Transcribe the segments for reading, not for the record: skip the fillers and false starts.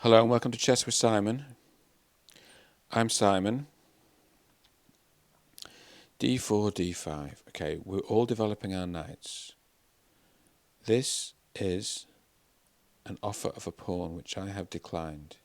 Hello and welcome to Chess with Simon. I'm Simon. D4, D5. Okay, we're all developing our knights. This is an offer of a pawn which I have declined,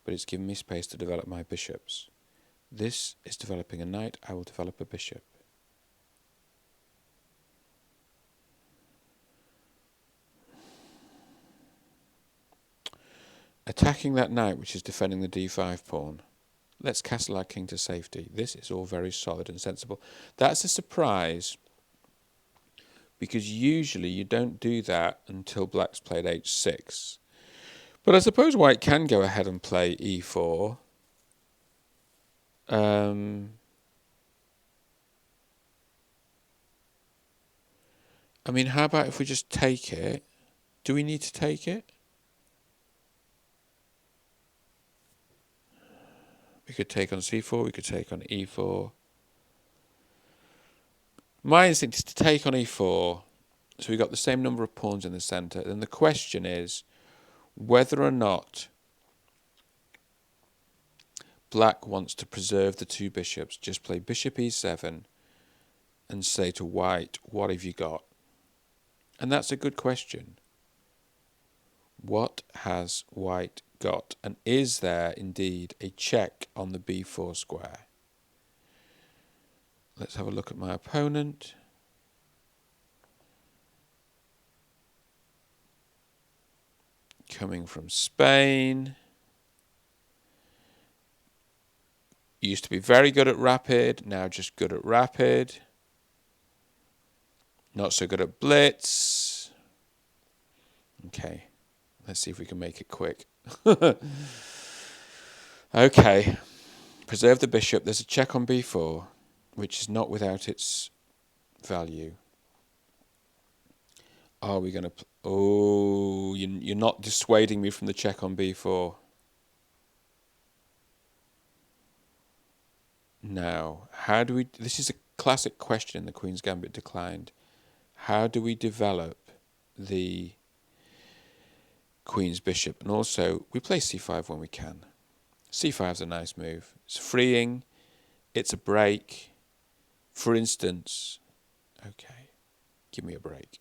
but it's given me space to develop my bishops. This is developing a knight, I will develop a bishop. Attacking that knight which is defending the D5 pawn. Let's castle our king to safety. This is all very solid and sensible. That's a surprise, because usually you don't do that until black's played h6. But I suppose white can go ahead and play e4. I mean, how about if we just take it? Do we need to take it? We could take on c4, we could take on e4. My instinct is to take on e4, so we've got the same number of pawns in the centre. Then the question is whether or not black wants to preserve the two bishops, just play bishop e7 and say to white, what have you got? And that's a good question. What has white got? And is there indeed a check on the b4 square? Let's have a look at my opponent. Coming from Spain. Used to be very good at rapid, now just good at rapid. Not so good at blitz. Okay, let's see if we can make it quick. Okay, preserve the bishop. There's a check on b4, which is not without its value. Are we going to... Oh, you're not dissuading me from the check on b4. Now, how do we... This is a classic question in the Queen's Gambit declined. How do we develop the Queen's bishop? And also, we play c5 when we can. c5 is a nice move. It's freeing. It's a break. For instance... Okay, give me a break.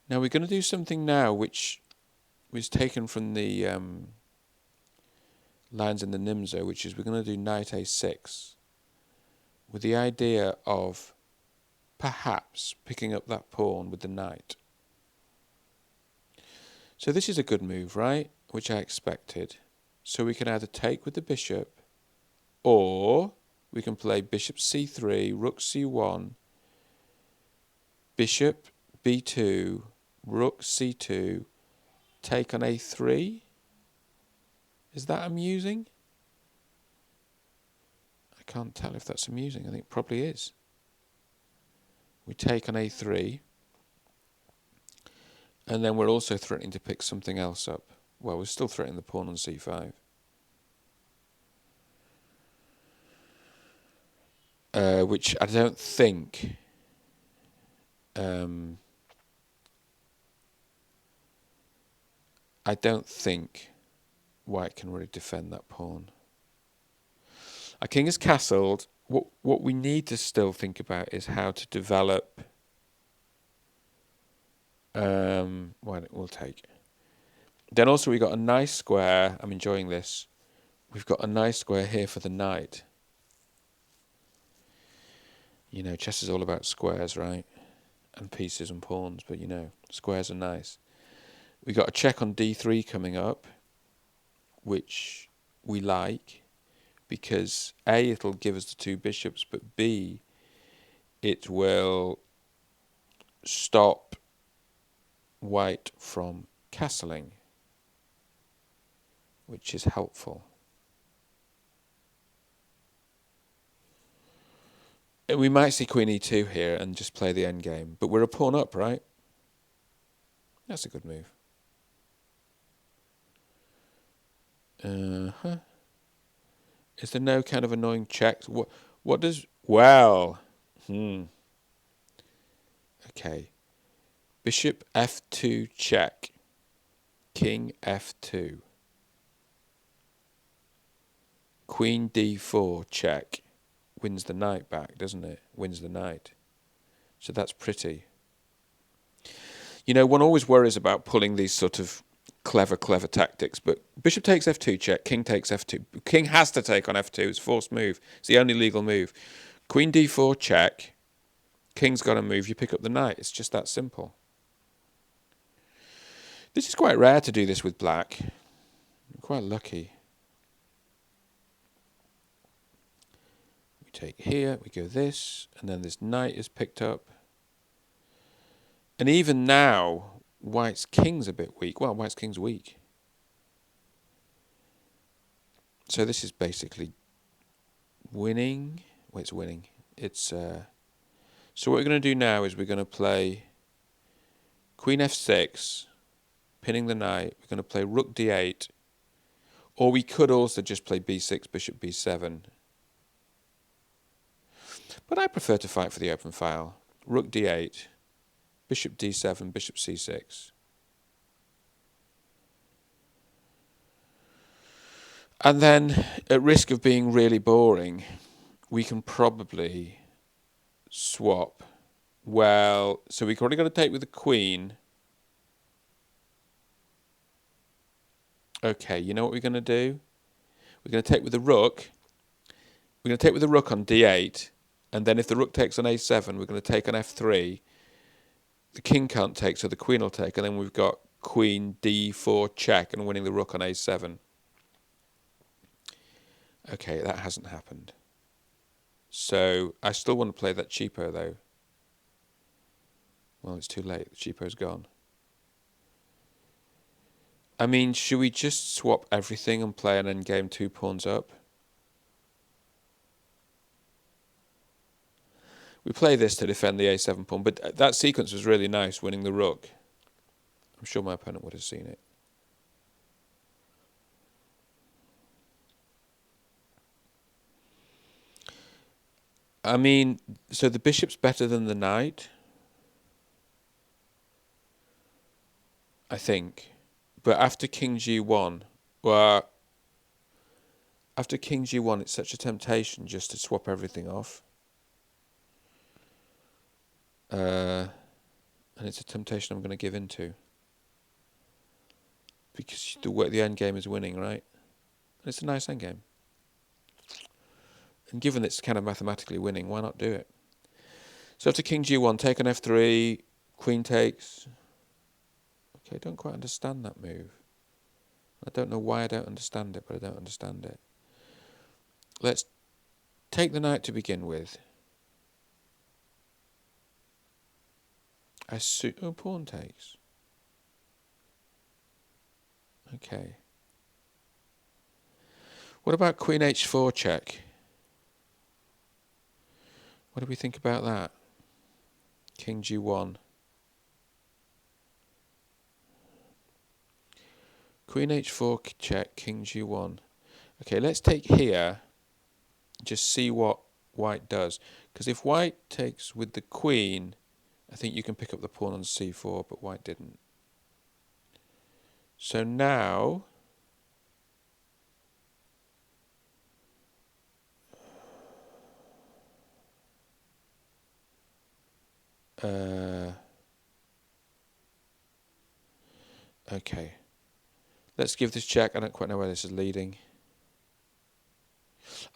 Now we're going to do something now which was taken from the lines in the Nimzo, which is we're going to do knight a6 with the idea of perhaps picking up that pawn with the knight. So this is a good move, right? Which I expected. So we can either take with the bishop, or we can play bishop c3, rook c1, bishop b2, rook c2, take on a3. Is that amusing? I can't tell if that's amusing. I think it probably is. We take on a3. And then we're also threatening to pick something else up. Well, we're still threatening the pawn on c5. Which I don't think... I don't think white can really defend that pawn. Our king is castled. What we need to still think about is how to develop... we'll take. Then also we got a nice square. I'm enjoying this. We've got a nice square here for the knight. You know, chess is all about squares, right? And pieces and pawns, but you know, squares are nice. We got a check on d3 coming up, which we like, because A, it'll give us the two bishops, but B, it will stop white from castling, which is helpful. And we might see queen e2 here and just play the endgame, but we're a pawn up, right? That's a good move. Is there no kind of annoying checks? What does... Well... Okay. Bishop f2 check. king f2. Queen d4 check. Wins the knight back, doesn't it? Wins the knight. So that's pretty. You know, one always worries about pulling these sort of clever tactics, but bishop takes f2 check, king takes f2. King has to take on f2. It's a forced move. It's the only legal move. Queen d4 check. King's got to move. You pick up the knight. It's just that simple. This is quite rare to do this with black. I'm quite lucky. We take here, we go this, and then this knight is picked up. And even now, white's king's a bit weak. Well, white's king's weak. So this is basically winning. Well, it's winning. It's so what we're going to do now is we're going to play queen f6, pinning the knight. We're going to play rook d8, or we could also just play b6, bishop b7. But I prefer to fight for the open file. Rook d8, bishop d7, bishop c6. And then, at risk of being really boring, we can probably swap. Well, so we've already got to take with the queen. Okay, you know what we're going to do? We're going to take with the rook. We're going to take with the rook on d8. And then if the rook takes on a7, we're going to take on f3. The king can't take, so the queen will take. And then we've got queen d4 check and winning the rook on a7. Okay, that hasn't happened. So I still want to play that cheapo, though. Well, it's too late. The cheapo's gone. I mean, should we just swap everything and play an endgame 2 pawns up? We play this to defend the a7 pawn, but that sequence was really nice, winning the rook. I'm sure my opponent would have seen it. I mean, so the bishop's better than the knight, I think. But after king g1, well, after king g1, it's such a temptation just to swap everything off. And it's a temptation I'm going to give into. Because the end game is winning, right? And it's a nice end game. And given it's kind of mathematically winning, why not do it? So after king g1, take on f3, queen takes. Okay, I don't quite understand that move. I don't know why I don't understand it, but I don't understand it. Let's take the knight to begin with. Oh, pawn takes. Okay. What about queen h4 check? What do we think about that? King g1. Queen h4 check, king g1. Okay, let's take here, just see what white does. Because if white takes with the queen, I think you can pick up the pawn on c4, but white didn't. So now, okay. Let's give this check. I don't quite know where this is leading.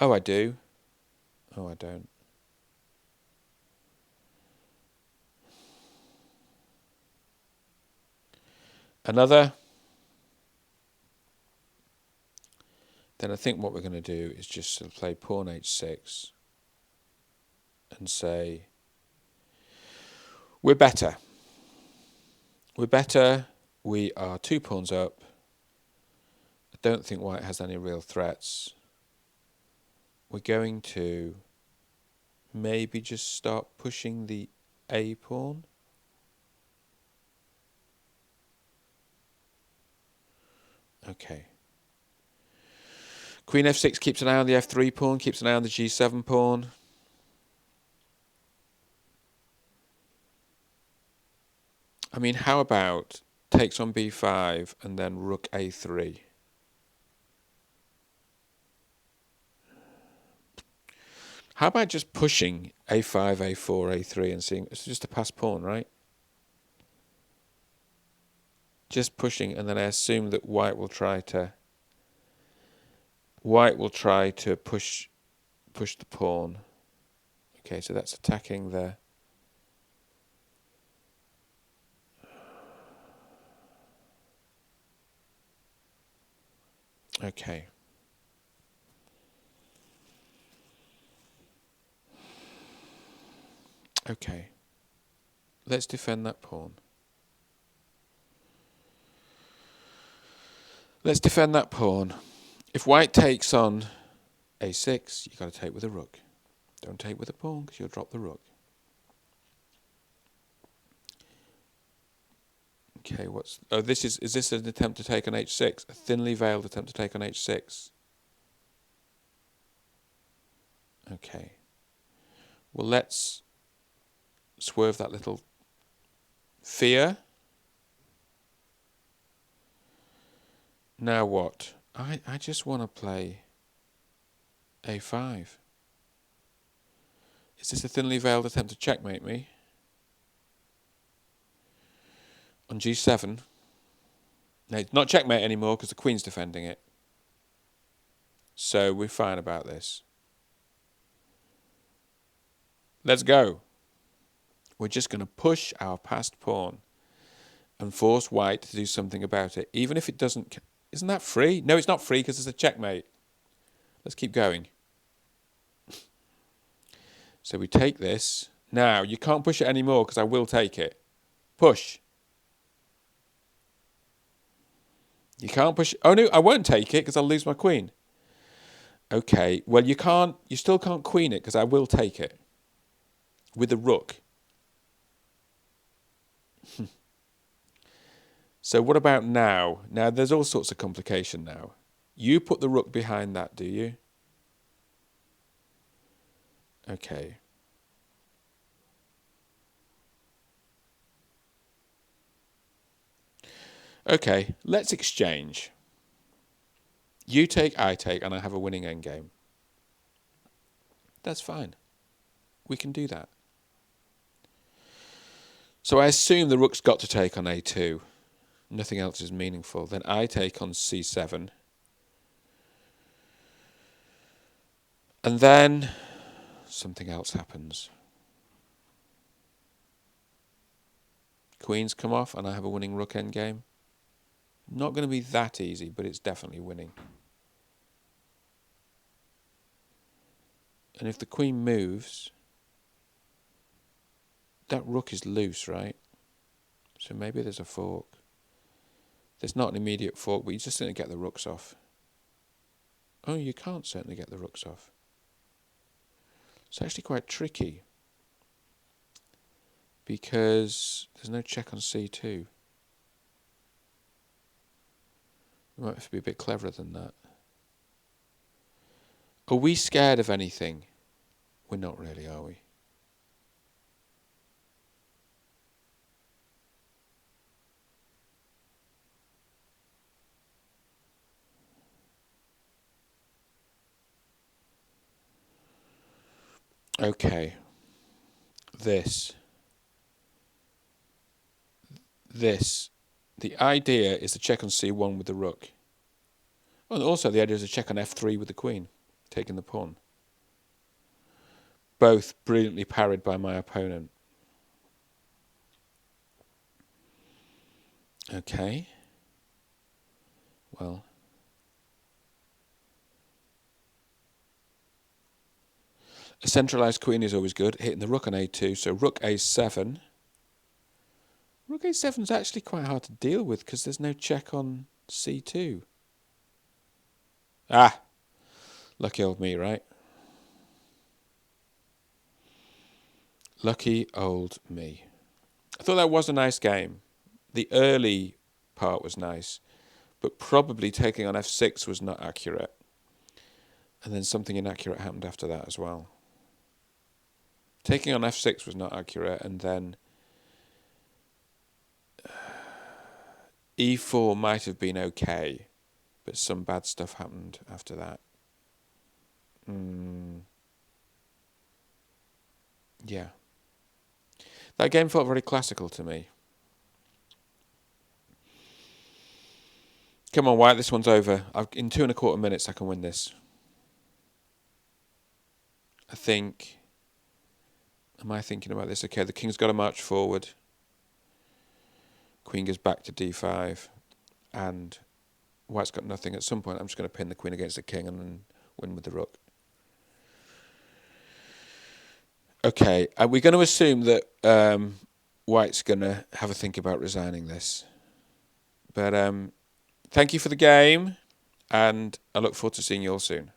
Oh, I do. Oh, I don't. Another. Then I think what we're going to do is just play pawn h6 and say, we're better. We're better. We are 2 pawns up. I don't think white has any real threats. We're going to maybe just start pushing the a pawn. Okay. Queen f6 keeps an eye on the f3 pawn, keeps an eye on the g7 pawn. I mean, how about takes on b5 and then rook a3. How about just pushing a5, a4, a3 and seeing... It's just a pass pawn, right? Just pushing, and then I assume that white will try to push the pawn. Okay, so that's attacking the... Okay. Okay. Let's defend that pawn. Let's defend that pawn. If white takes on a6, you've got to take with a rook. Don't take with a pawn because you'll drop the rook. Okay, what's... Oh, is this an attempt to take on h6? A thinly veiled attempt to take on h6? Okay. Well, let's swerve that little fear. Now what? I just want to play a5. Is this a thinly veiled attempt to checkmate me? On g7. No, it's not checkmate anymore because the queen's defending it. So we're fine about this. Let's go. We're just going to push our passed pawn and force white to do something about it. Even if it doesn't... Isn't that free? No, it's not free because it's a checkmate. Let's keep going. So we take this. Now, you can't push it anymore because I will take it. Push. You can't push... Oh, no, I won't take it because I'll lose my queen. Okay, well, you still can't queen it because I will take it. With the rook. So what about now? Now, there's all sorts of complication now. You put the rook behind that, do you? Okay. Okay, let's exchange. You take, I take, and I have a winning endgame. That's fine. We can do that. So I assume the rook's got to take on a2. Nothing else is meaningful. Then I take on c7. And then something else happens. Queens come off and I have a winning rook endgame. Not going to be that easy, but it's definitely winning. And if the queen moves, that rook is loose, right? So maybe there's a fork. There's not an immediate fork, but you just didn't get the rooks off. Oh, you can't certainly get the rooks off. It's actually quite tricky because there's no check on c2. We might have to be a bit cleverer than that. Are we scared of anything? We're not really, are we? Okay. This. The idea is to check on c1 with the rook. Oh, and also the idea is to check on f3 with the queen, taking the pawn. Both brilliantly parried by my opponent. Okay. Well. A centralised queen is always good, hitting the rook on a2, so rook a7. Rook a7 is actually quite hard to deal with because there's no check on c2. Ah! Lucky old me, right? Lucky old me. I thought that was a nice game. The early part was nice, but probably taking on f6 was not accurate. And then something inaccurate happened after that as well. Taking on f6 was not accurate, and then e4 might have been okay, but some bad stuff happened after that. Yeah. That game felt very classical to me. Come on, White, this one's over. In 2.25 minutes, I can win this. I think... Am I thinking about this? Okay, the king's got to march forward. Queen goes back to d5. And White's got nothing. At some point, I'm just going to pin the queen against the king and then win with the rook. Okay, are we going to assume that White's going to have a think about resigning this? But thank you for the game, and I look forward to seeing you all soon.